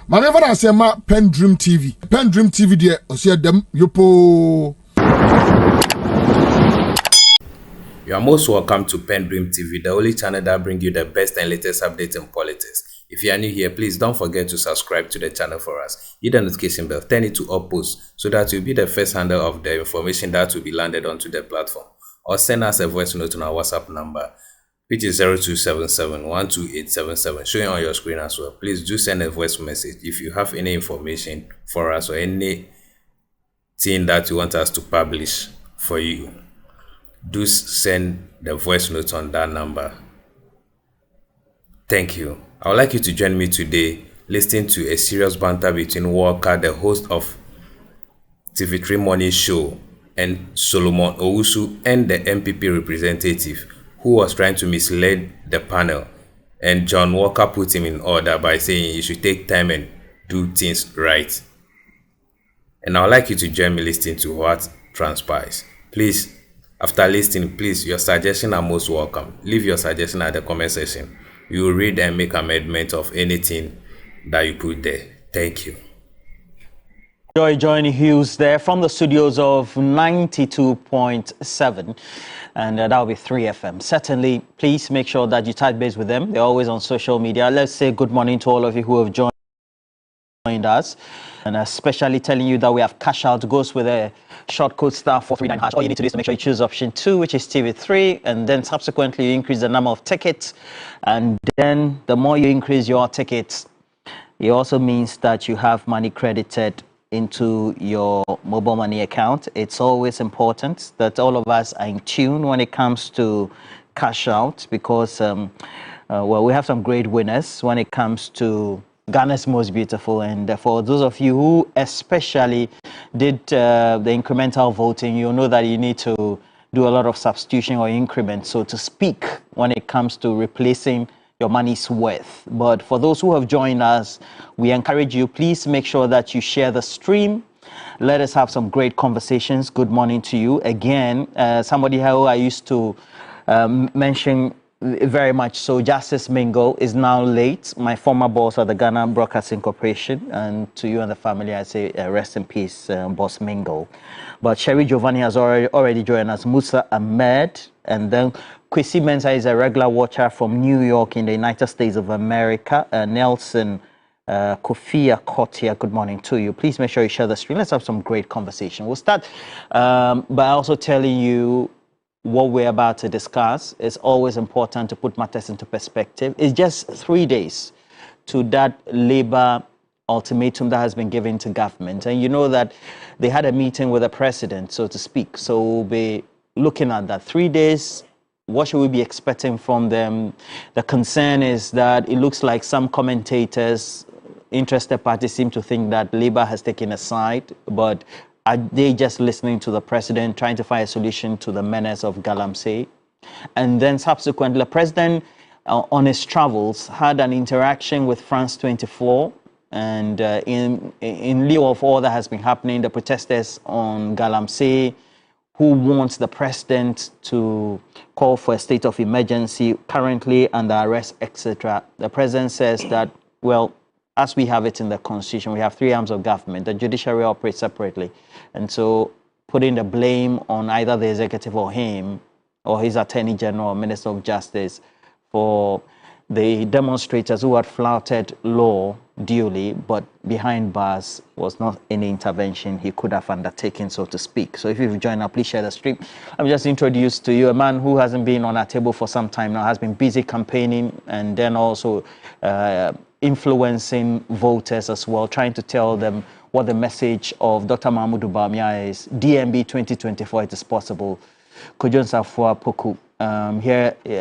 Manever I say ma PENDREAM TV. PENDREAM TV there, osia dem yopo. You are most welcome to PENDREAM TV, the only channel that brings you the best and latest updates in politics. If you are new here, please don't forget to subscribe to the channel for us. Hit the notification bell, turn it to all posts so that you'll be the first handle of the information that will be landed onto the platform. Or send us a voice note on our WhatsApp number, which is 0277-12877, showing on your screen as well. Please do send a voice message if you have any information for us or anything that you want us to publish for you. Do send the voice notes on that number. Thank you. I would like you to join me today listening to a serious banter between Walker, the host of TV3 Morning Show, and Solomon Owusu, and the NPP representative who was trying to mislead the panel. And John Walker put him in order by saying you should take time and do things right. And I would like you to join me listening to what transpires. Please, after listening, please, your suggestions are most welcome. Leave your suggestion at the comment section. We will read and make amendment of anything that you put there. Thank you. Johnny Hughes there from the studios of 92.7, and that will be 3FM. Certainly, please make sure that you touch base with them. They're always on social media. Let's say good morning to all of you who have joined us, and especially telling you that we have cash out goes with a short code star 439#. All you need to do is to make sure you choose option 2, which is TV3, and then subsequently you increase the number of tickets, and then the more you increase your tickets, it also means that you have money credited into your mobile money account. It's always important that all of us are in tune when it comes to cash out, because well, we have some great winners when it comes to Ghana's Most Beautiful. And for those of you who especially did the incremental voting, you'll know that you need to do a lot of substitution or increment, so to speak, when it comes to replacing your money's worth. But for those who have joined us, we encourage you, please make sure that you share the stream. Let us have some great conversations. Good morning to you again. Somebody who I used to mention very much so, Justice Mingo, is now late. My former boss at the Ghana Broadcasting Corporation, and to you and the family, I say rest in peace, Boss Mingo. But Sherry Giovanni has already joined us, Musa Ahmed, and then Kwesi Mensah is a regular watcher from New York in the United States of America. Nelson Kofia Kotia, good morning to you. Please make sure you share the stream. Let's have some great conversation. We'll start by also telling you what we're about to discuss. It's always important to put matters into perspective. It's just 3 days to that Labour ultimatum that has been given to government. And you know that they had a meeting with the president, so to speak. So we'll be looking at that 3 days. What should we be expecting from them? The concern is that it looks like some commentators, interested parties seem to think that Labour has taken a side, but are they just listening to the president, trying to find a solution to the menace of Galamsey? And then subsequently, the president, on his travels, had an interaction with France 24. And in lieu of all that has been happening, the protesters on Galamsey, who wants the president to call for a state of emergency, currently under arrest, etc. The president says that, well, as we have it in the constitution, we have 3 arms of government. The judiciary operates separately. And so putting the blame on either the executive or him, or his attorney general or minister of justice, for the demonstrators who had flouted law duly, but behind bars, was not any intervention he could have undertaken, so to speak. So if you've joined us, please share the stream. I'm just introduced to you a man who hasn't been on our table for some time now, has been busy campaigning, and then also influencing voters as well, trying to tell them what the message of Dr. Mahmoud Bawumia is. DMB 2024, it is possible. Kojo Opoku,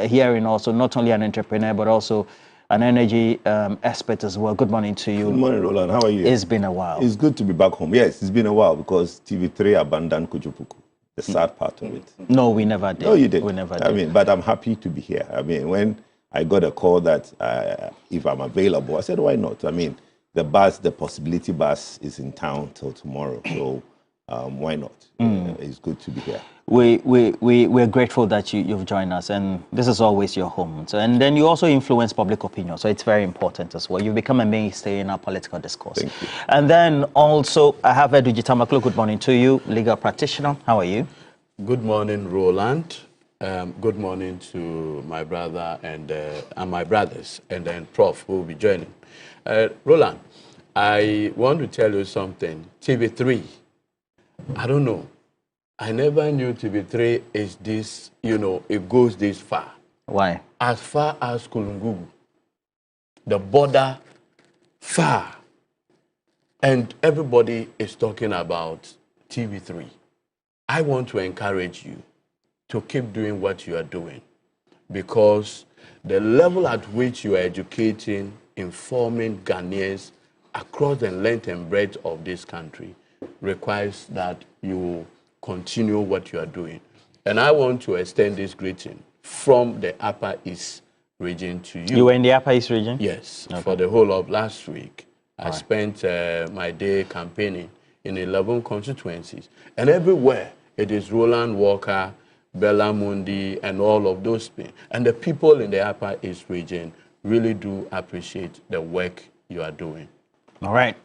hearing also not only an entrepreneur, but also an energy expert as well. Good morning to you. Good morning, Rolland. How are you? It's been a while. It's good to be back home. Yes, it's been a while because TV3 abandoned Kojo Opoku. The sad part of it. No, we never did. No, you did. We never did. I mean, but I'm happy to be here. I mean, when I got a call that if I'm available, I said, why not? I mean, the possibility bus is in town till tomorrow. So why not? It's good to be here. We're grateful that you've joined us, and this is always your home. So, and then you also influence public opinion, so it's very important as well. You've become a mainstay in our political discourse. Thank you. And then also, I have Edu Jitamaklo. Good morning to you, legal practitioner. How are you? Good morning, Rolland. Good morning to my brother and my brothers, and then Prof who will be joining. Rolland, I want to tell you something. TV3, I don't know. I never knew TV3 is this, it goes this far. Why? As far as Kulungugu, the border, far. And everybody is talking about TV3. I want to encourage you to keep doing what you are doing, because the level at which you are educating, informing Ghanaians across the length and breadth of this country requires that you continue what you are doing. And I want to extend this greeting from the Upper East region to you. You were in the Upper East region? Yes, okay. For the whole of last week. I spent my day campaigning in 11 constituencies. And everywhere, it is Roland Walker, Bella Mundi, and all of those things. And the people in the Upper East region really do appreciate the work you are doing. All right.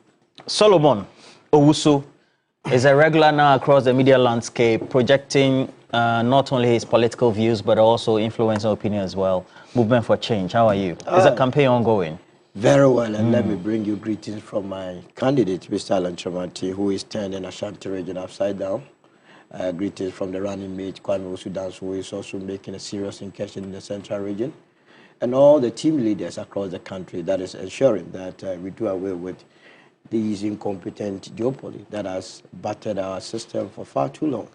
Solomon Owusu is a regular now across the media landscape, projecting not only his political views, but also influencing opinion as well. Movement for Change. How are you? Is a campaign ongoing? Very well, and let me bring you greetings from my candidate, Mr. Alan Chamanti, who is turning Ashanti region upside down. Greetings from the running mate, Kwame Owusu, who is also making a serious incursion in the central region, and all the team leaders across the country that is ensuring that we do away with these incompetent duopoly that has battered our system for far too long,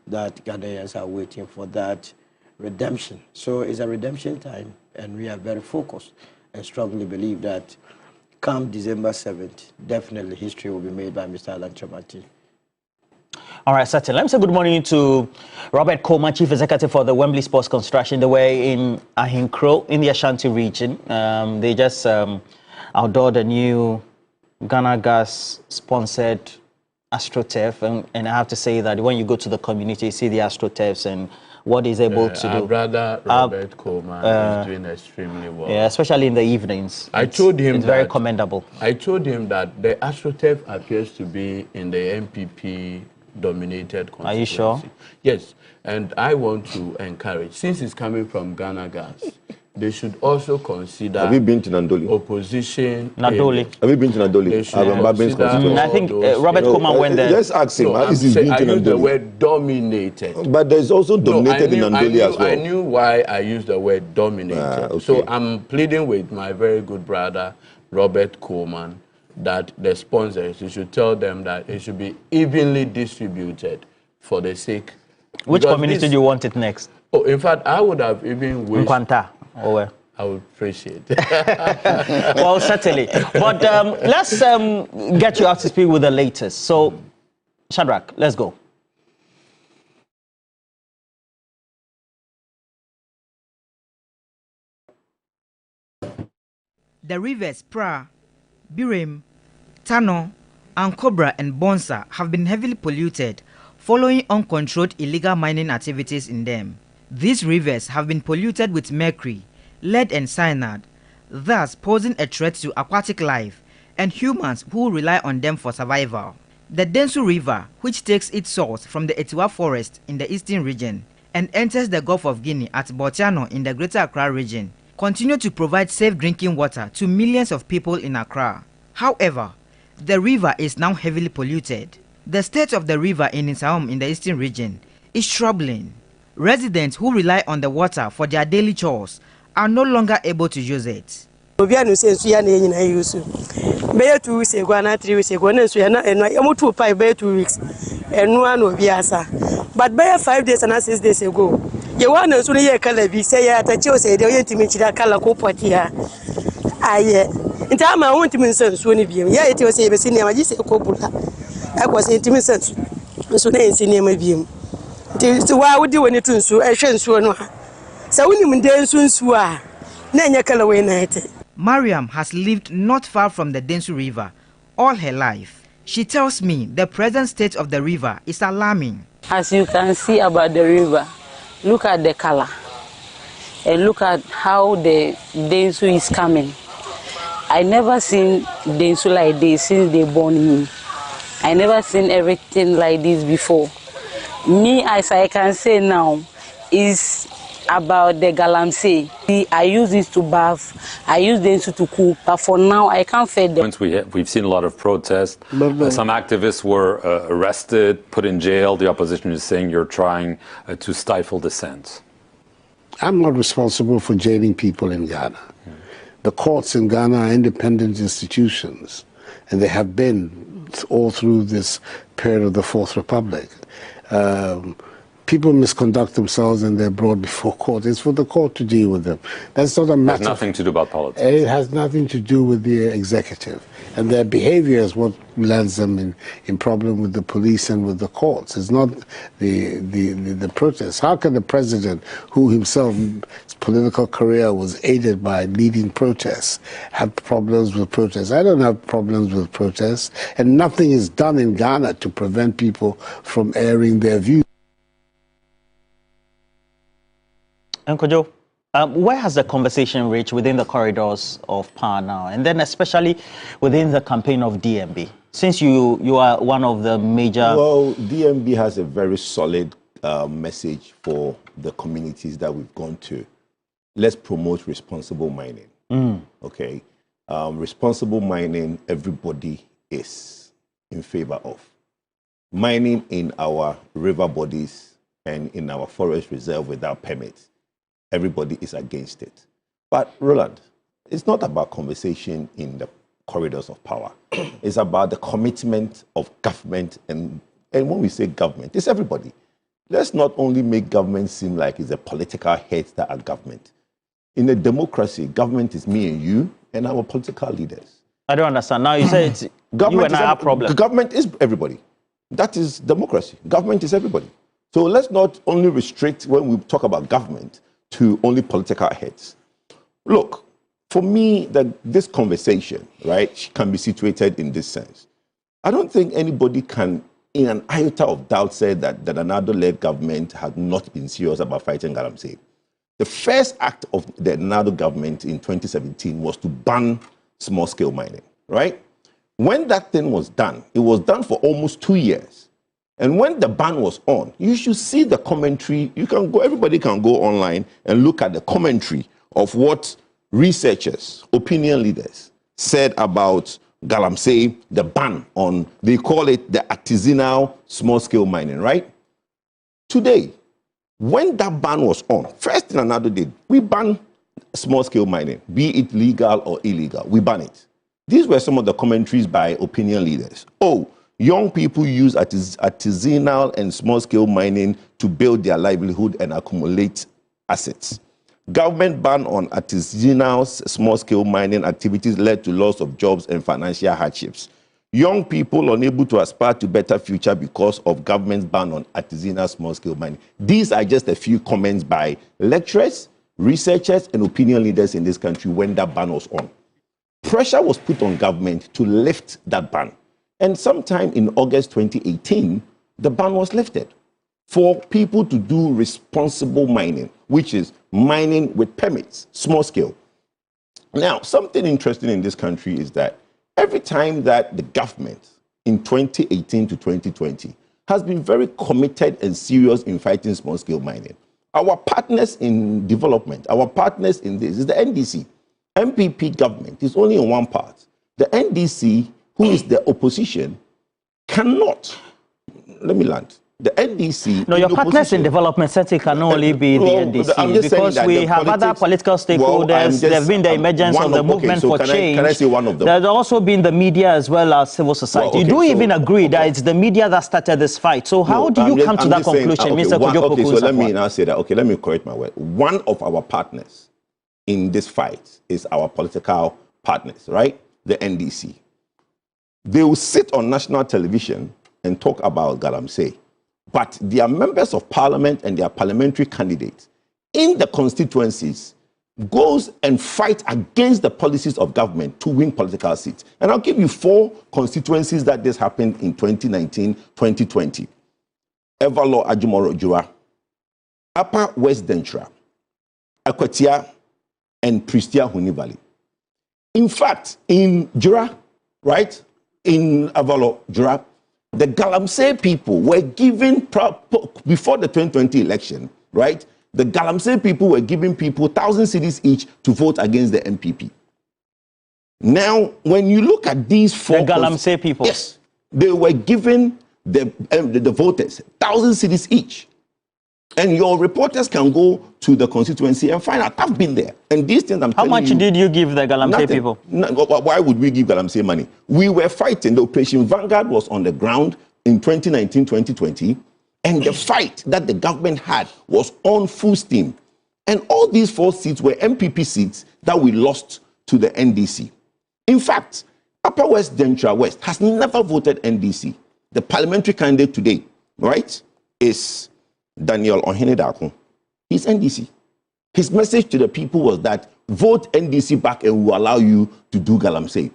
that Ghanaians are waiting for that redemption. So it's a redemption time, and we are very focused and strongly believe that come December 7th, definitely history will be made by Mr. Alan Chamanti. All right, certainly. Let me say good morning to Robert Comm, Chief Executive for the Wembley Sports Construction. They were in Ahinkro in the Ashanti region. They just outdoored a new Ghana Gas sponsored AstroTurf, and I have to say that when you go to the community, you see the AstroTurfs and what he's able to do. Our brother Robert Coleman is doing extremely well. Yeah, especially in the evenings. I told him it's very commendable. I told him that the AstroTurf appears to be in the NPP dominated constituency. Are you sure? Yes, and I want to encourage, since it's coming from Ghana Gas, they should also consider. Have you been to Nandoli? Opposition. Nandoli. Have you been to Nandoli? I think Robert Coleman went there. Let's ask him. No, I used the word dominated. But there's also dominated in Nandoli as well. I knew why I used the word dominated. Okay. So I'm pleading with my very good brother, Robert Coleman, that the sponsors, you should tell them that it should be evenly distributed for the sake. Which community do you want it next? Oh, in fact, I would have even wished. Nkwanta. I would appreciate it. Well, certainly. But let's get you up to speed with the latest. So, Shadrach, let's go. The rivers Pra, Birim, Tano, Ankobra, and Bonsa have been heavily polluted following uncontrolled illegal mining activities in them. These rivers have been polluted with mercury, lead, and cyanide, thus posing a threat to aquatic life and humans who rely on them for survival. The Densu River, which takes its source from the Etiwa Forest in the eastern region and enters the Gulf of Guinea at Botiano in the Greater Accra region, continue to provide safe drinking water to millions of people in Accra. However, the river is now heavily polluted. The state of the river in Isaom in the eastern region is troubling. Residents who rely on the water for their daily chores are no longer able to use it. Obianu say suya na nyina yusu. Be 2 weeks ago na 3 weeks ago na suya na emu 2 pipe be 2 weeks. Enu an obiasa. But be 5 days and 6 days ago. Ye wan na so na ye kala bi say ya tachi o say de ye ntimi chira kala ko poti ha. Aye. Nta ma won ntimi nsansuo ni biem. Ye eti o say be sini ma ji say ko bula. Akwa say ntimi nsansu. Nso na ensi ni ma biem. Ti wa wodi woni tunsu e hwe nsuo no ha. Sa woni mu de nsuo a na nya kala we na ete. Mariam has lived not far from the Densu River all her life. She tells me the present state of the river is alarming. As you can see about the river, look at the color and look at how the Densu is coming. I never seen Densu like this since they born me. I never seen everything like this before. Me, as I can say now, is about the Galamsey. I use this to bath, I use Densu to cook, but for now I can't feed them. We've seen a lot of protests. Some activists were arrested, put in jail. The opposition is saying you're trying to stifle dissent. I'm not responsible for jailing people in Ghana. The courts in Ghana are independent institutions, and they have been all through this period of the Fourth Republic. People misconduct themselves and they're brought before court. It's for the court to deal with them. That's not a matter. It has nothing to do about politics. It has nothing to do with the executive. And their behavior is what lands them in problem with the police and with the courts. It's not the protests. How can the president, who himself, his political career was aided by leading protests, have problems with protests? I don't have problems with protests. And nothing is done in Ghana to prevent people from airing their views. And Kojo, where has the conversation reached within the corridors of power now, and then especially within the campaign of DMB? Since you are one of the major... Well, DMB has a very solid message for the communities that we've gone to. Let's promote responsible mining. Okay? Responsible mining, everybody is in favor of. Mining in our river bodies and in our forest reserve without permits, everybody is against it. But Rolland, it's not about conversation in the corridors of power. It's about the commitment of government, and when we say government, it's everybody. Let's not only make government seem like it's the political heads that are government. In a democracy, government is me and you and our political leaders. I don't understand. Now you say it's you and I are problem. Government is everybody. That is democracy. Government is everybody. So let's not only restrict when we talk about government to only political heads. Look, for me, this conversation, right, can be situated in this sense. I don't think anybody can, in an iota of doubt, say that the Nado-led government had not been serious about fighting Galamsey. The first act of the Nado government in 2017 was to ban small-scale mining, right? When that thing was done, it was done for almost 2 years. And when the ban was on, you should see the commentary. You can go, everybody can go online and look at the commentary of what researchers, opinion leaders said about Galamsey, the ban on, they call it the artisanal small-scale mining, right? Today, when that ban was on, first in another day, we ban small-scale mining, be it legal or illegal, we ban it. These were some of the commentaries by opinion leaders. Oh, young people use artisanal and small-scale mining to build their livelihood and accumulate assets. Government ban on artisanal small-scale mining activities led to loss of jobs and financial hardships. Young people unable to aspire to better future because of government's ban on artisanal small-scale mining. These are just a few comments by lecturers, researchers, and opinion leaders in this country when that ban was on. Pressure was put on government to lift that ban. And sometime in August 2018, the ban was lifted for people to do responsible mining, which is mining with permits, small scale. Now, something interesting in this country is that every time that the government in 2018 to 2020 has been very committed and serious in fighting small scale mining, our partners in development, our partners in this is the NDC. NPP government is only in one part. The NDC, who is the opposition, cannot, let me land, the NDC... No, your partners in development certainly can only be the NDC, because we have other political stakeholders. There have been the emergence of the movement for change. Can I say one of them? There's also been the media as well as civil society. You do even agree that it's the media that started this fight. So how do you come to that conclusion, Mr. Kojo? Okay, so let me now say that. Okay, let me correct my word. One of our partners in this fight is our political partners, right? The NDC. They will sit on national television and talk about Galamsey, but their members of parliament and their parliamentary candidates in the constituencies goes and fight against the policies of government to win political seats. And I'll give you 4 constituencies that this happened in 2019, 2020. Evalo Ajumoro Jura, Upper West Dentra, Akwatia, and Pristia Huni Valley. In fact, in Jura, right, in Avalo Jura, the Galamsey people were given, before the 2020 election, right, the Galamsey people were giving people 1,000 cedis each to vote against the NPP. Now, when you look at these 4... The Galamsey people? Yes. They were given the voters 1,000 cedis each. And your reporters can go to the constituency and find out. I've been there. And these things I'm telling you... How much did you give the Galamsey people? Why would we give Galamsey money? We were fighting. The Operation Vanguard was on the ground in 2019, 2020. And the fight that the government had was on full steam. And all these 4 seats were NPP seats that we lost to the NDC. In fact, Upper West Dentra West has never voted NDC. The parliamentary candidate today, right, is Daniel Ohenedako. He's NDC. His message to the people was that vote NDC back and we'll allow you to do Galamsey.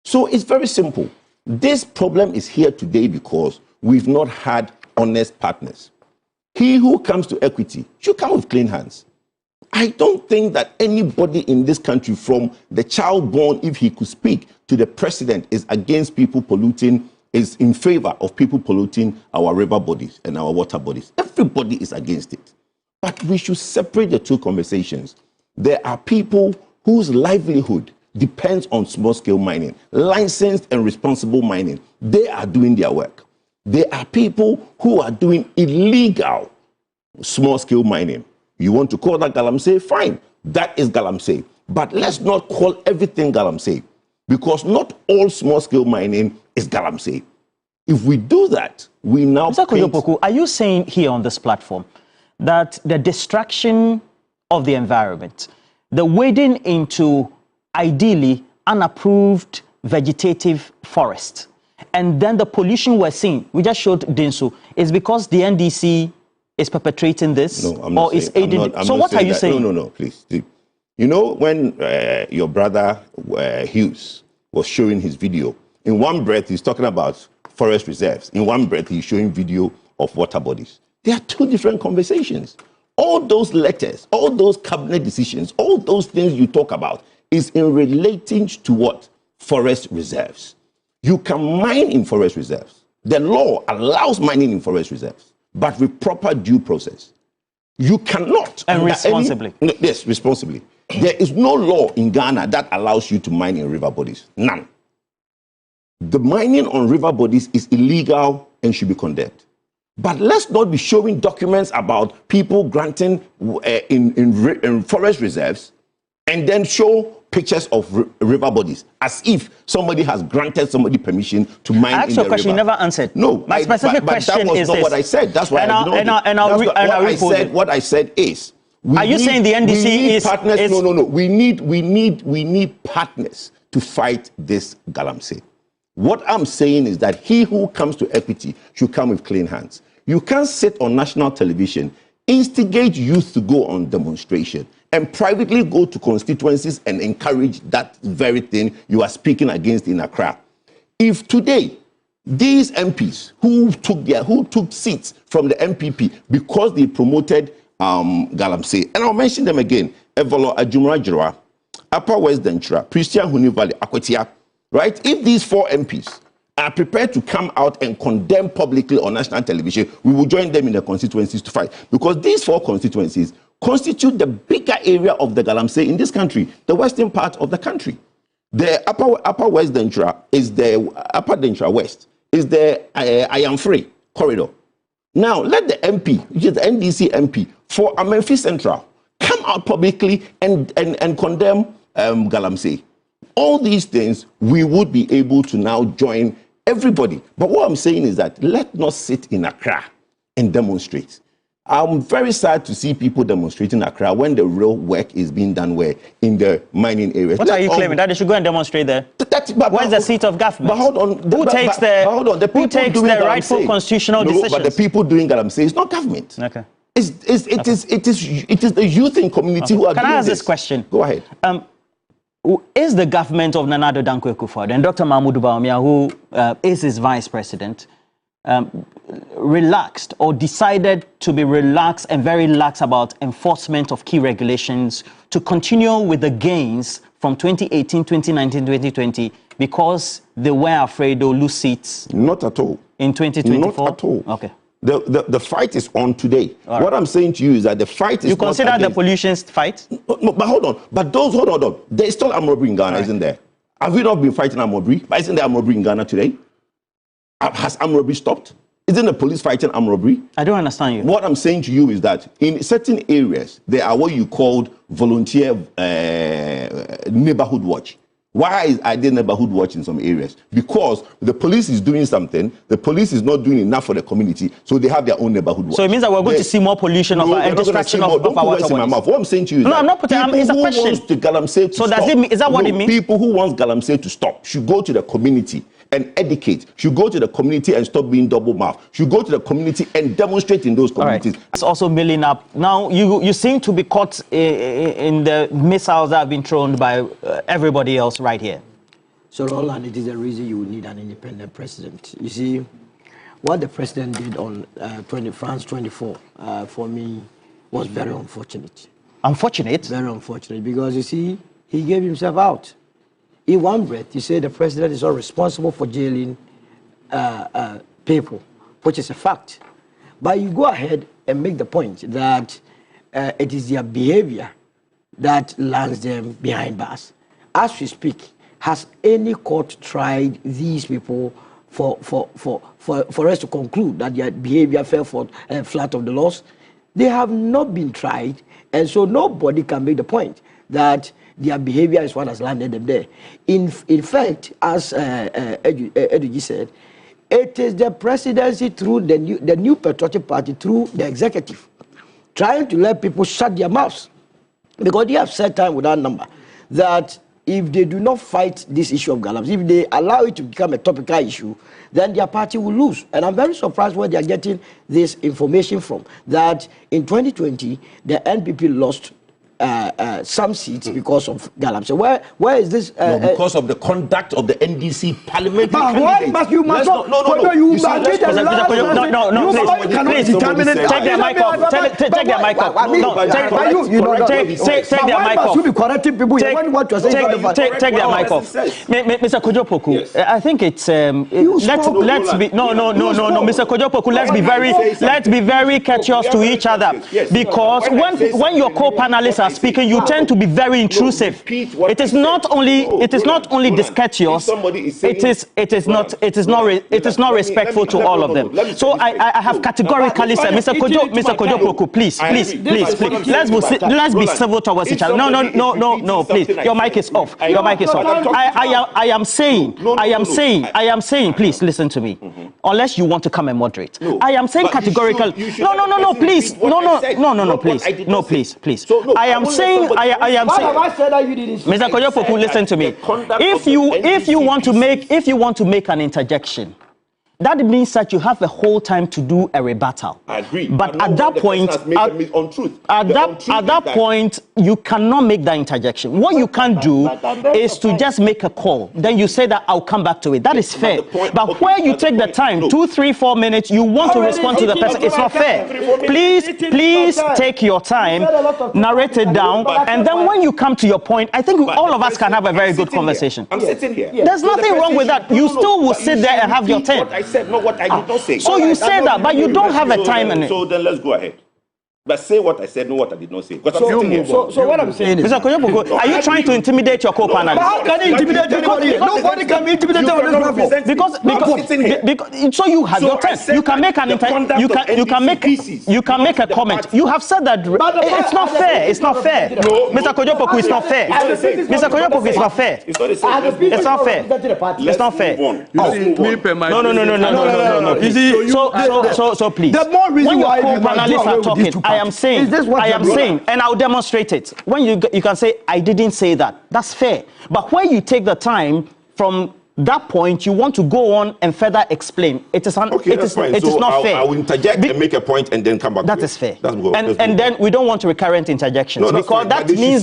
So it's very simple. This problem is here today because we've not had honest partners. He who comes to equity should come with clean hands. I don't think that anybody in this country, from the child born, if he could speak, to the president, is against people polluting, is in favor of people polluting our river bodies and our water bodies. Everybody is against it. But we should separate the 2 conversations. There are people whose livelihood depends on small-scale mining, licensed and responsible mining. They are doing their work. There are people who are doing illegal small-scale mining. You want to call that Galamsey? Fine. That is Galamsey. But let's not call everything Galamsey, because not all small-scale mining is Galamsey. If we do that, we now... Mr. Kojo Opoku, are you saying here on this platform that the destruction of the environment, the wading into ideally unapproved vegetative forest, and then the pollution we're seeing, we just showed Dinsu, is because the NDC is perpetrating this? No, I'm not or is aiding it? So what are you saying? No, please. You know, when your brother Hughes was showing his video, in one breath he's talking about forest reserves. In one breath he's showing video of water bodies. There are 2 different conversations. All those letters, all those cabinet decisions, all those things you talk about is in relating to what? Forest reserves. You can mine in forest reserves. The law allows mining in forest reserves, but with proper due process. You cannot... And responsibly. Yes, responsibly. There is no law in Ghana that allows you to mine in river bodies. None. The mining on river bodies is illegal and should be condemned. But let's not be showing documents about people granting in forest reserves and then show pictures of river bodies as if somebody has granted somebody permission to mine in the river. I asked you a question, you never answered. No, my specific question that was is not this. what I said. That's why What I said is... Are you saying the NDC is... partners? No. We need partners to fight this Galamsey. What I'm saying is that he who comes to equity should come with clean hands. You can't sit on national television, instigate youth to go on demonstration, and privately go to constituencies and encourage that very thing you are speaking against in Accra. If today these MPs who took seats from the NPP because they promoted Galamsey, and I'll mention them again: Evalo Ajumra, Upper West Dentra, Pristia Huni Valley, Akwatia, right? If these 4 MPs are prepared to come out and condemn publicly on national television, we will join them in the constituencies to fight, because these 4 constituencies constitute the bigger area of the Galamsey in this country, the western part of the country. The Upper West Dentra is the Upper Dentra West is the I am free corridor. Now let the MP, which is the NDC MP for Amenfi Central, come out publicly and condemn Galamsey. All these things, we would be able to now join everybody. But what I'm saying is that let's not sit in Accra and demonstrate. I'm very sad to see people demonstrating in Accra when the real work is being done where in the mining areas. What are you claiming? That they should go and demonstrate there? Where's the seat of government? But hold on. Who takes the rightful constitutional decisions? But the people doing Galamsey is not government. Okay. It is the youth in community who are Can doing I ask this question? Go ahead. Is the government of Nana Addo Dankwa Akufo-Addo and Dr. Mahmoud Bawumia, who is his vice president, relaxed or decided to be relaxed and very lax about enforcement of key regulations to continue with the gains from 2018, 2019, 2020 because they were afraid they'll lose seats? Not at all. In 2024? Not at all. Okay. The fight is on today. All what I'm saying to you is that the fight is. You consider the pollution fight? No, but hold on. But hold on. There's still armed robbery in Ghana, isn't there? Have we not been fighting armed robbery? But isn't there armed robbery in Ghana today? Has armed robbery stopped? Isn't the police fighting armed robbery? I don't understand you. What I'm saying to you is that in certain areas, there are what you called volunteer neighborhood watch. Why are there neighborhood watch in some areas? Because the police is doing something, the police is not doing enough for the community, so they have their own neighborhood watch. So it means that we're going to see more pollution and destruction of our water bodies. What I'm saying to you is I'm not putting it's a question. Wants the Galamsey to so stop, does it mean, is that what it means? People who want Galamsey to stop should go to the community and educate, should go to the community and stop being double-mouthed, should go to the community and demonstrate in those communities. Right. It's also milling up. Now, you seem to be caught in the missiles that have been thrown by everybody else right here. So, Rolland, it is the reason you need an independent president. You see, what the president did on France 24, for me, was very unfortunate. Unfortunate? Very unfortunate, because, you see, he gave himself out. In one breath, he said the president is not responsible for jailing people, which is a fact. But you go ahead and make the point that it is their behavior that lands them behind bars. As we speak, has any court tried these people for us to conclude that their behavior fell flat of the laws? They have not been tried, and so nobody can make the point that their behavior is what has landed them there. In fact, as Eduji said, it is the presidency through the new Patriotic Party, through the executive, trying to let people shut their mouths. Because they have said time without number that if they do not fight this issue of Galamsey, if they allow it to become a topical issue, then their party will lose. And I'm very surprised where they are getting this information from, that in 2020, the NPP lost some seats because of Galamsey. Where is this? Because of the conduct of the NDC parliamentary candidate. Why must you please. Take their mic off. Take their mic off. Take their mic off. You be correcting people. Take their mic off. Mr. Kojo Opoku, I think it's let's be Mr. Kojo Opoku, let's be very courteous to each other, because when your co-panelists are speaking, you tend to be very intrusive. It is not only discourteous. It is not respectful to all of them. So I have categorically said, Mr. Kojo Opoku, please. Let's be civil towards each other. No, please. Your mic is off. Your mic is off. I am saying, please listen to me. Unless you want to come and moderate. I am saying categorically. No, please. No, please. I am saying. Mr. Kojo Opoku, listen to me. If you want to make an interjection, that means that you have the whole time to do a rebuttal. I agree. But at that point, you cannot make that interjection. What you can do is to just make a call. Then you say that I'll come back to it. That is fair. But where you take the time, 2, 3, 4 minutes, you want to respond to the person, it's not fair. Please take your time, narrate it down, and then when you come to your point, I think all of us can have a very good conversation. I'm sitting here. There's nothing wrong with that. You still will sit there and have your turn. Said not what I did not say. So you say that, but you don't have a time in it. So then let's go ahead. But say what I said, not what I did not say. So what I'm saying is, Mr. Kojo Opoku, are you trying to intimidate your co-panelists? How can you intimidate anybody? Nobody can be intimidated on this platform. Because so you have your turn. You can make an you can make a comment. You have said that it's not fair. It's not fair. Mr. Kojo Opoku, it's not fair. Mr. Kojo Opoku, it's not fair. It's not fair. It's not fair. No. You see, so please. The more reason why co-panelists are talking, I am saying, and I'll demonstrate it. When you can say, I didn't say that, that's fair. But when you take the time from that point, you want to go on and further explain. It is not fair. I will interject and make a point and then come back. That is fair. And then we don't want recurrent interjections, because that means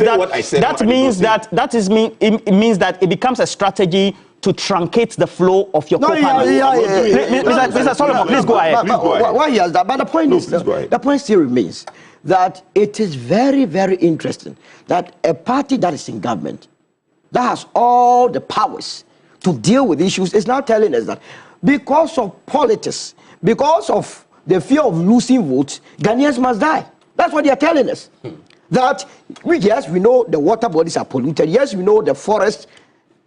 that it becomes a strategy to truncate the flow of your co-panel. Mr. Solomon, please go ahead. Why he has that? But the point is, the point still remains that it is very, very interesting that a party that is in government, that has all the powers to deal with issues, is now telling us that because of politics, because of the fear of losing votes, Ghanaians must die. That's what they are telling us. That, yes, we know the water bodies are polluted. Yes, we know the forest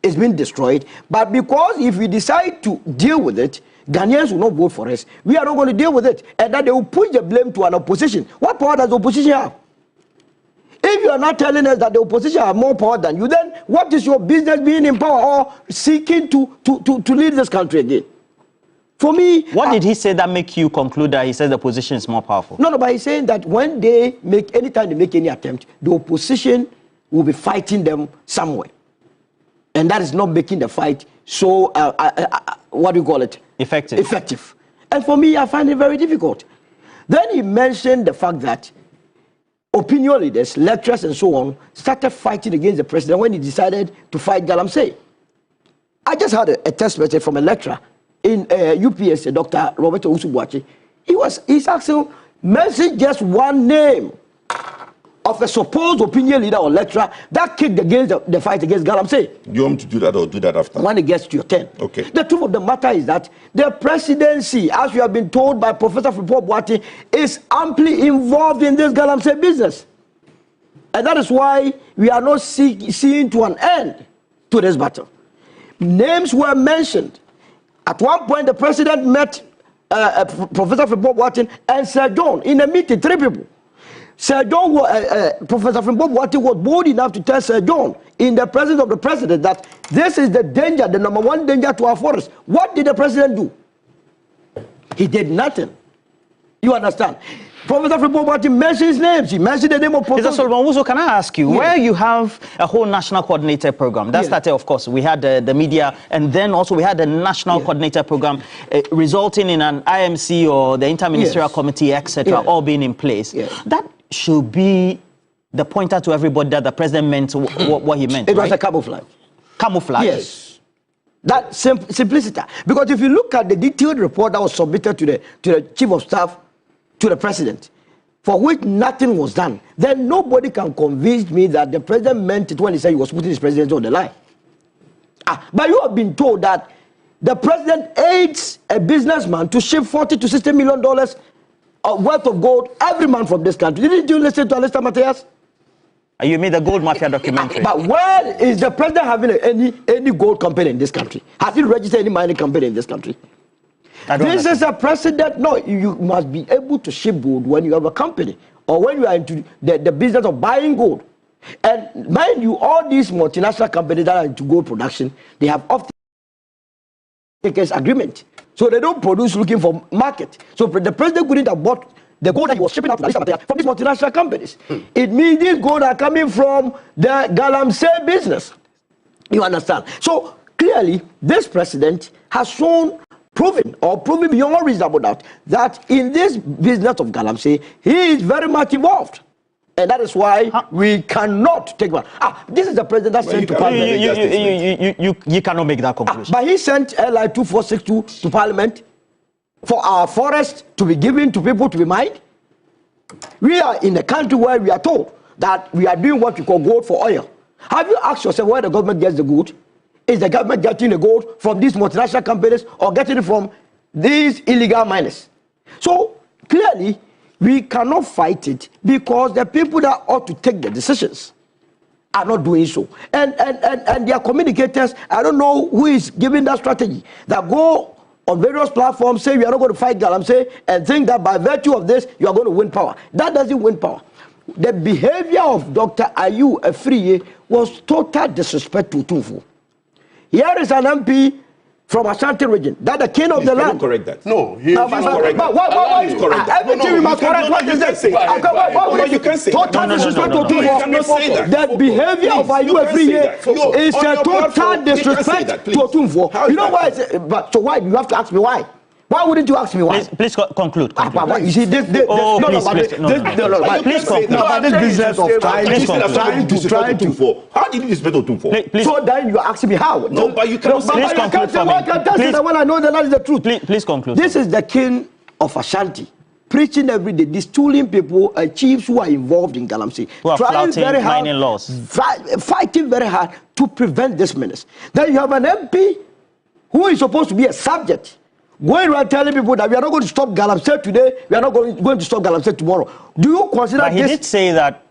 is being destroyed. But because if we decide to deal with it, Ghanaians will not vote for us. We are not going to deal with it. And that they will push the blame to an opposition. What power does the opposition have? If you are not telling us that the opposition have more power than you, then what is your business being in power or seeking to lead this country again? For me... What did he say that make you conclude that he says the opposition is more powerful? No, but he's saying that when they make, anytime they make any attempt, the opposition will be fighting them somewhere. And that is not making the fight so, what do you call it? Effective. And for me, I find it very difficult. Then he mentioned the fact that opinion leaders, lecturers and so on, started fighting against the president when he decided to fight Galamsey. I just had a text message from a lecturer in UPS, Dr. Robert Owusu. He's asking, mention just one name of a supposed opinion leader or lecturer that kicked against the fight against Galamsey. Do you want me to do that or do that after? When it gets to your turn. Okay. The truth of the matter is that the presidency, as we have been told by Professor Fripo Boati, is amply involved in this Galamsey business. And that is why we are not seeing to an end to this battle. Names were mentioned. At one point, the president met Professor Fripo Boati and Sir John in a meeting, 3 people. Sir John, Professor Fripo Boati was bold enough to tell Sir John in the presence of the president that this is the danger, the number 1 danger to our forest. What did the president do? He did nothing. You understand? Professor Fripo Boati mentions names. He mentioned the name of Professor Solomon. Can I ask you, where you have a whole national coordinator program, that started, of course, we had the media, and then also we had the national coordinator program resulting in an IMC or the interministerial committee, etc., all being in place. That should be the pointer to everybody that the president meant what he meant. It was a camouflage. Camouflage? Yes. That simplicity. Because if you look at the detailed report that was submitted to the chief of staff, to the president, for which nothing was done, then nobody can convince me that the president meant it when he said he was putting his presidency on the line. But you have been told that the president aids a businessman to ship $40 to $60 million worth of gold every month from this country. Didn't you listen to Alistair Matthias? You made the gold mafia documentary. But where is the president having any gold company in this country? Has he registered any mining company in this country? This is a precedent. No, you must be able to ship gold when you have a company or when you are into the business of buying gold. And mind you, all these multinational companies that are into gold production, they have often agreement. So they don't produce looking for market. So the president couldn't have bought the gold that he was shipping out to from these multinational companies. It means this gold are coming from the Galamsey business. You understand? So clearly, this president has proven beyond all reasonable doubt that in this business of Galamsey, he is very much involved. And that is why we cannot take one. This is the president that sent to Parliament. You cannot make that conclusion. But he sent LI 2462 to Parliament for our forest to be given to people to be mined. We are in a country where we are told that we are doing what we call gold for oil. Have you asked yourself where the government gets the gold? Is the government getting the gold from these multinational companies or getting it from these illegal miners? So clearly, we cannot fight it because the people that ought to take the decisions are not doing so. And their communicators, I don't know who is giving that strategy, that go on various platforms, say we are not going to fight Galamsey and think that by virtue of this, you are going to win power. That doesn't win power. The behavior of Dr. Ayu Afriye was total disrespect to Tunfu. Here is an MP from Ashanti region, that the king of the land. Correct that. No, he is correct. But why is correct? Everything we must correct. What is that? Why you can't say that? Total disrespect to Otumfuo. The behavior of you every year is a total disrespect to Otumfuo. You know why? But so why? You have to ask me why. Why wouldn't you ask me why? Please conclude. You see, this business of trying to. How did you disrespect Otumfuo? So then you ask me how? No, but you cannot say I can't say that when I know that is the truth. Please conclude. This is the king of Ashanti. Preaching every day, distilling people, chiefs who are involved in Galamsey, who are trying flouting very hard, mining laws, fighting very hard to prevent this menace. Then you have an MP who is supposed to be a subject, going around telling people that we are not going to stop Galamsey today, we are not going to stop Galamsey tomorrow. Do you consider but this? He did say that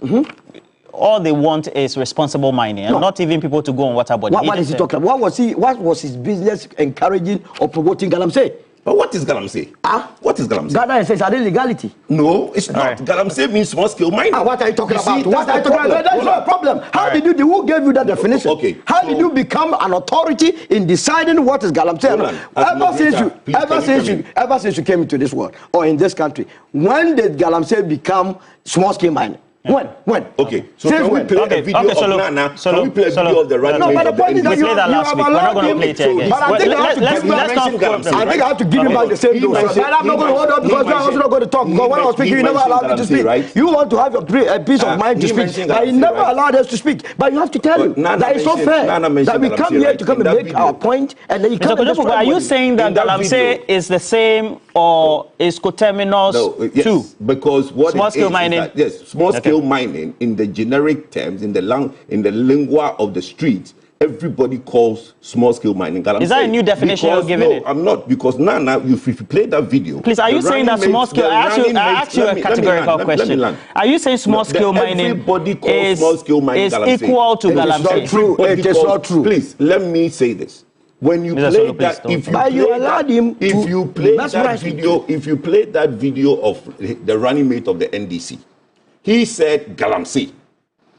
all they want is responsible mining, and not even people to go on water body. What is he talking about? What was his business encouraging or promoting Galamsey? But what is Galamsey? What is Galamsey? Ghana says are they legality? No, it's not. Right. Galamsey means small scale mining. What are you talking about? What are you talking about? That's not a problem. How did you? Who gave you that definition? Okay. How did you become an authority in deciding what is Galamsey? Ever since you came into this world or in this country, when did Galamsey become small scale mining? When? Okay. So can we play a video of Nana? Can we play a video of the running mate? No, but the point is that you have allowed him. But I think I have to give him back the same dose. But I'm not going to hold up because you are also not going to talk. Because when I was speaking, you never allowed me to speak. You want to have a piece of mind to speak. But he never allowed us to speak. But you have to tell him that it's not fair that we come here to come and make our point and then you come and destroy. Are you saying that Galamsey is the same or is coterminous to because what small scale mining? Yes, small scale mining in the generic terms, in the lingua of the street, everybody calls small scale mining Galamsey. Is that a new definition you're giving it? No, I'm not, because now if you play that video. Please, are you saying that small scale? I asked you a categorical question. Are you saying small scale mining is equal to Galamsey? It is not true. Please, let me say this. When you play that, if you play that video of the running mate of the NDC, he said Galamsey.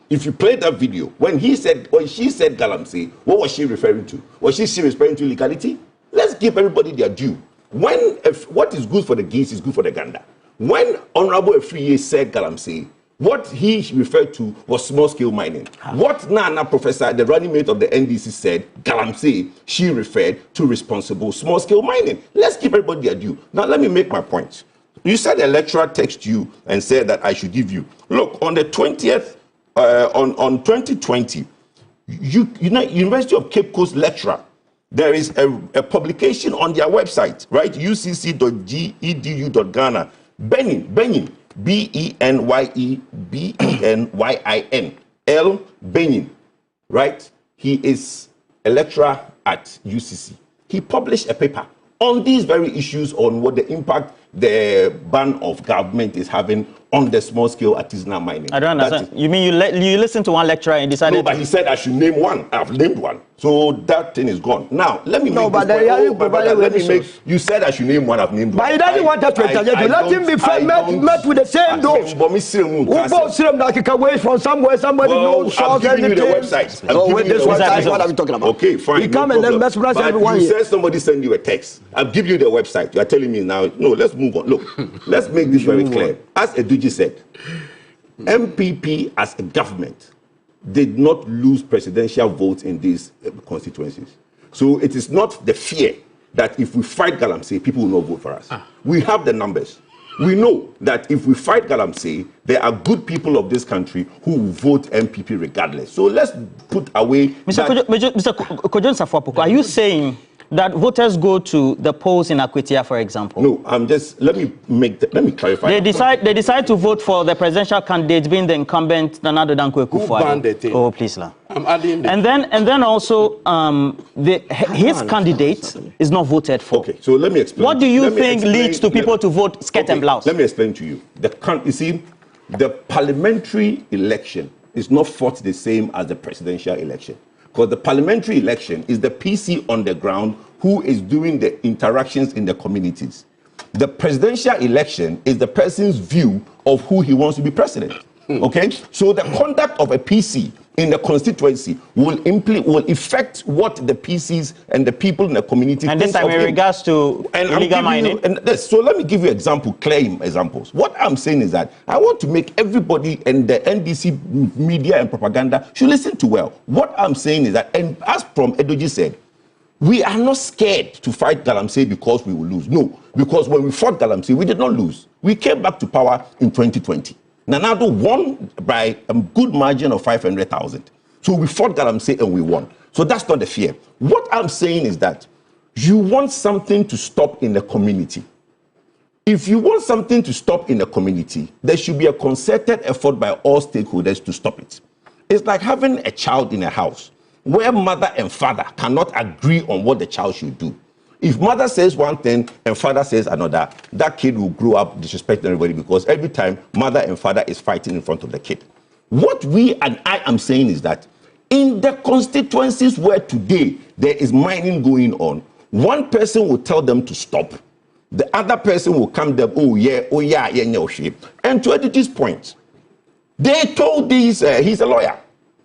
If you play that video, when she said Galamsey, what was she referring to? Was she referring to legality? Let's give everybody their due. What is good for the geese is good for the gander. When Honorable Efriye said Galamsey, what he referred to was small-scale mining. What Nana Professor, the running mate of the NDC, said, Galamsey, she referred to responsible small-scale mining. Let's give everybody their due. Now, let me make my point. You said a lecturer texted you and said that I should give you. Look, on the 20th, on 2020, University of Cape Coast lecturer, there is a publication on their website, right? ucc.edu.ghana. Benin. Benyin, L. Benyin, right? He is a lecturer at UCC. He published a paper on these very issues, on what the impact the ban of government is having on the small-scale artisanal mining. I don't understand. You mean you listened to one lecturer and decided? No, but he said I should name one. I've named one. So that thing is gone. Now, let me make you said I should name one. I've named one. But he doesn't want us to interject. Let him be met with the same dose. Who can wait from somewhere, somebody knows. I'm giving you the website. What are we talking about? Okay, fine. You come and then mesmerize everyone here. You said somebody send you a text. I'll give you the website. You are telling me now, no, let's move on. Look, let's make this very clear. As Eduji said, NPP as a government did not lose presidential votes in these constituencies. So it is not the fear that if we fight Galamsey, people will not vote for us. We have the numbers. We know that if we fight Galamsey, there are good people of this country who will vote NPP regardless. So let's put away... Mr. Kojo, are you saying that voters go to the polls in Akwetia, for example? No, let me clarify. They decide to vote for the presidential candidate, being the incumbent Nana Addo Dankwa Akufo-Addo. Oh, please, la. I'm adding and then also his candidate is not voted for. Okay, so let me explain. What do you think leads to people to vote skirt and blouse? Let me explain to you. You see, the parliamentary election is not fought the same as the presidential election. Because the parliamentary election is the PC on the ground who is doing the interactions in the communities. The presidential election is the person's view of who he wants to be president. Okay? So the conduct of a PC in the constituency will affect what the PCs and the people in the community and this time in regards to illegal mining. So let me give you clear examples. What I'm saying is that I want to make everybody and the NDC media and propaganda should listen to well. What I'm saying is that, and as from Edoji said, we are not scared to fight Galamsey because we will lose. No, because when we fought Galamsey, we did not lose. We came back to power in 2020. Nanado won by a good margin of 500,000. So we fought Galamsey and we won. So that's not the fear. What I'm saying is that you want something to stop in the community. If you want something to stop in the community, there should be a concerted effort by all stakeholders to stop it. It's like having a child in a house where mother and father cannot agree on what the child should do. If mother says one thing and father says another, that kid will grow up disrespecting everybody because every time mother and father is fighting in front of the kid. What we and I am saying is that in the constituencies where today there is mining going on, one person will tell them to stop. The other person will come there, oh yeah, yeah. And to Edity's point, they told these, he's a lawyer.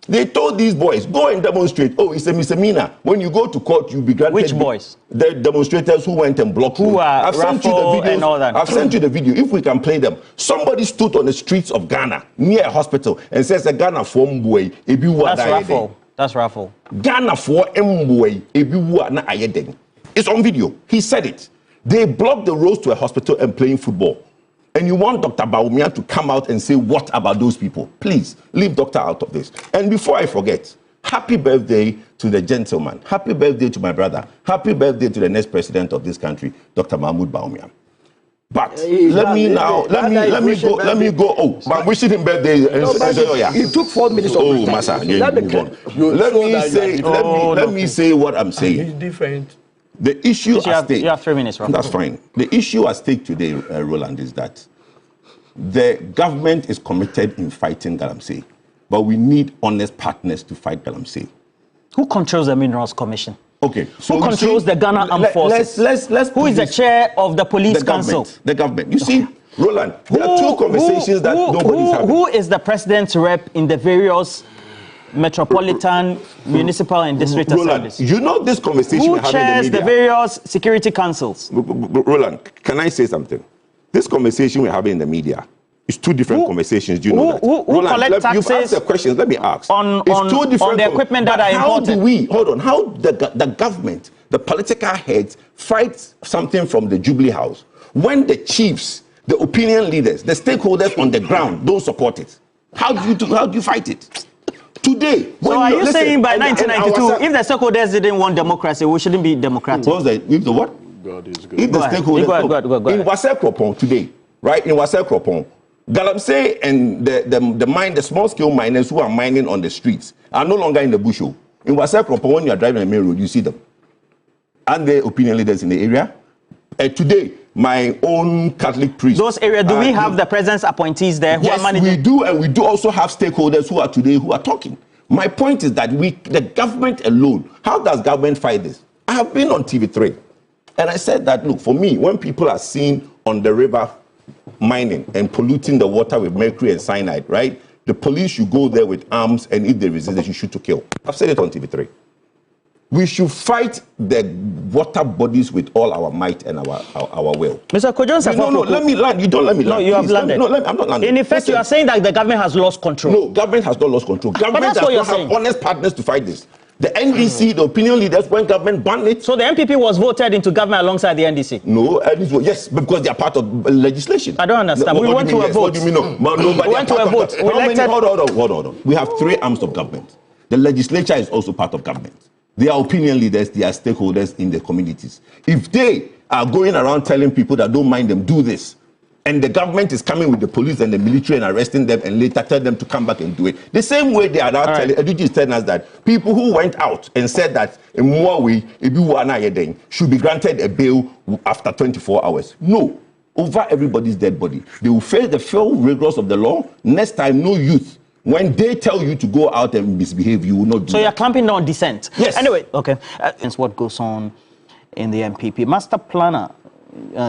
They told these boys, go and demonstrate. Oh, it's a misdemeanor. When you go to court, you'll be granted. Which boys? The demonstrators who went and blocked. Who are I've sent you the videos. And all that. I've sent you the video. If we can play them. Somebody stood on the streets of Ghana near a hospital and says, Ghana for Mbwe, Ebiwa. That's raffle. That's raffle. Ghana for Mbwe, Ebiwa na ayeden. It's on video. He said it. They blocked the roads to a hospital and playing football. And you want Dr. Bawumia to come out and say, what about those people? Please, leave Doctor out of this. And before I forget, happy birthday to the gentleman. Happy birthday to my brother. Happy birthday to the next president of this country, Dr. Mahmoud Bawumia. But let me go. Oh, I'm wishing him birthday. He took 4 minutes. Oh, Massa, move on. Let me say what I'm saying. He's different. The issue at stake. You have 3 minutes, right? That's fine. The issue at stake today, Rolland, is that the government is committed in fighting Galamsey, but we need honest partners to fight Galamsey. Who controls the Minerals Commission? Okay. So who controls the Ghana Armed Forces? Who is the chair of the Police Council? The government. You see, Rolland, there are two conversations that nobody's having. Who is the president's rep in the various metropolitan, municipal and district assemblies? You know this conversation we're having in the media. Who chairs the various security councils? Rolland, can I say something? This conversation we're having in the media is two different conversations. Do you know that? Who collect taxes? You've asked the questions. Let me ask. On the equipment that are imported. How the government, the political heads, fight something from the Jubilee House when the chiefs, the opinion leaders, the stakeholders on the ground don't support it? How do you fight it? Today, so are you saying by 1992, if the stakeholders didn't want democracy, we shouldn't be democratic? If the what? God is good. If the stakeholders go ahead. In Wasel Kropon today, right? In Wasel Kropon, Galamsey and the small scale miners who are mining on the streets are no longer in the bush. In Wasel Kropon, when you are driving the main road, you see them. And the opinion leaders in the area. Today, my own Catholic priest. Those areas, do we have the president's appointees there who are managing? Yes, we do, and we do also have stakeholders who are talking. My point is that the government alone, how does government fight this? I have been on TV3, and I said that, look, for me, when people are seen on the river mining and polluting the water with mercury and cyanide, right, the police should go there with arms, and if they resist, they should shoot to kill. I've said it on TV3. We should fight the water bodies with all our might and our will. Mr. Kojo, no, let me land. You don't let me land. No, you have landed. I'm not landing. In effect, you are saying that the government has lost control. No, government has not lost control. Government does not have honest partners to fight this. The NDC, the opinion leaders, when government banned it. So the NPP was voted into government alongside the NDC? No, yes, because they are part of legislation. I don't understand. We went to a vote. What do you mean? No, we went to a vote. Hold on. We have three arms of government. The legislature is also part of government. They are opinion leaders, they are stakeholders in the communities. If they are going around telling people that don't mind them, do this, and the government is coming with the police and the military and arresting them and later tell them to come back and do it. The same way they are now Eduji is telling us that people who went out and said that in Mwawi, should be granted a bail after 24 hours. No, over everybody's dead body. They will face the full rigors of the law. Next time, no youth. When they tell you to go out and misbehave, you will not do So you're clamping down dissent? Yes. Anyway, okay. It's what goes on in the NPP. Master Planner,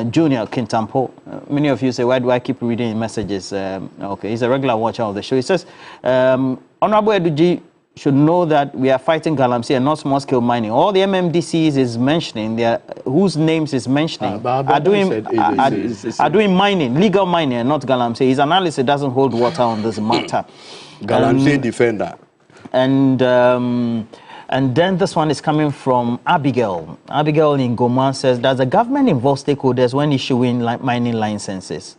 Junior Kintampo, many of you say, why do I keep reading messages? Okay, he's a regular watcher of the show. He says, Honorable Eduji should know that we are fighting Galamsey and not small-scale mining. All the MMDCs is mentioning, whose names is mentioning, are doing mining, legal mining, and not Galamsey. His analysis doesn't hold water on this matter. Galamsey defender. And then this one is coming from Abigail. Abigail in Goma says, does the government involve stakeholders when issuing mining licenses?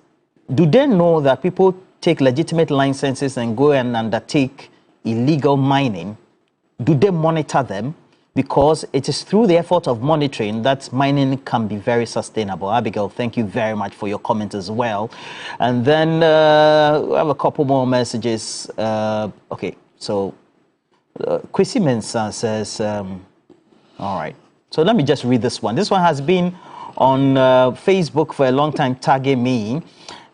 Do they know that people take legitimate licenses and go and undertake illegal mining? Do they monitor them? Because it is through the effort of monitoring that mining can be very sustainable. Abigail, thank you very much for your comment as well. And then we have a couple more messages. Okay, so Kwesi Mensah says, all right. So let me just read this one. This one has been on Facebook for a long time, tagging me.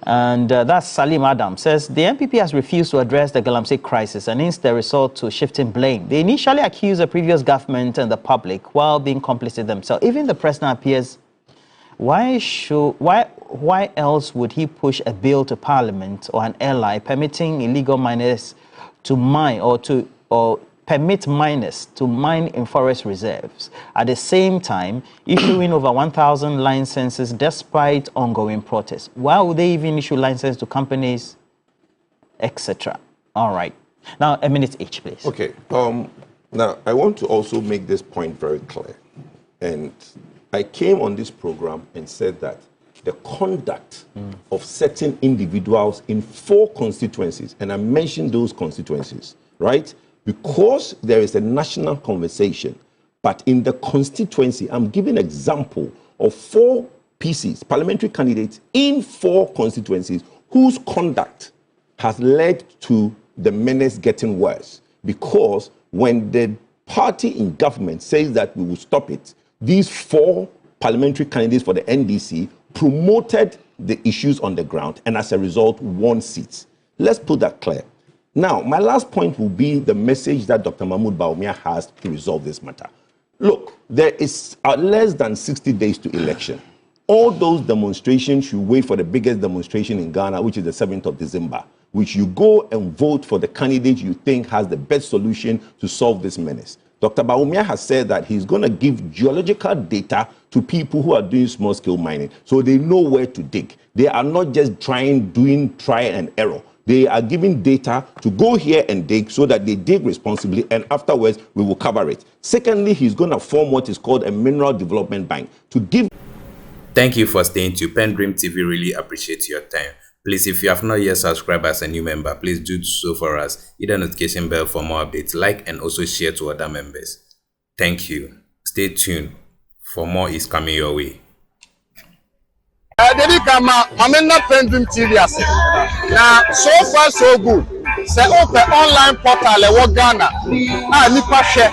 And that's Salim Adam, says the NPP has refused to address the Galamsey crisis and instead resort to shifting blame. They initially accused the previous government and the public while being complicit themselves. Even the president appears, why else would he push a bill to parliament or an ally permitting illegal miners to mine or permit miners to mine in forest reserves, at the same time issuing over 1,000 licenses despite ongoing protests? Why would they even issue licenses to companies, etc.? All right. Now, a minute each, please. Okay. Now, I want to also make this point very clear. And I came on this program and said that the conduct of certain individuals in 4 constituencies, and I mentioned those constituencies, right? Because there is a national conversation, but in the constituency, I'm giving an example of 4 PCs, parliamentary candidates in 4 constituencies whose conduct has led to the menace getting worse. Because when the party in government says that we will stop it, these 4 parliamentary candidates for the NDC promoted the issues on the ground and as a result won seats. Let's put that clear. Now, my last point will be the message that Dr. Mahmoud Bawumia has to resolve this matter. Look, there is less than 60 days to election. All those demonstrations should wait for the biggest demonstration in Ghana, which is the 7th of December, which you go and vote for the candidate you think has the best solution to solve this menace. Dr. Bawumia has said that he's going to give geological data to people who are doing small-scale mining so they know where to dig. They are not just doing trial and error. They are giving data to go here and dig so that they dig responsibly, and afterwards we will cover it. Secondly, he's going to form what is called a mineral development bank to give. Thank you for staying to PENDREAM TV. Really appreciate your time. Please, if you have not yet subscribed as a new member, please do so for us. Hit the notification bell for more updates, like and also share to other members. Thank you. Stay tuned for more is coming your way. Dedi kama mamena PENDREAM TV ase. Na so far so good. Say open online portal e wo Ghana. Nipa share,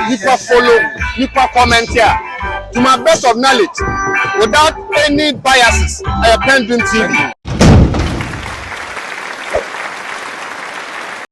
nipa follow, nipa comment here. To my best of knowledge, without any biases, PENDREAM TV.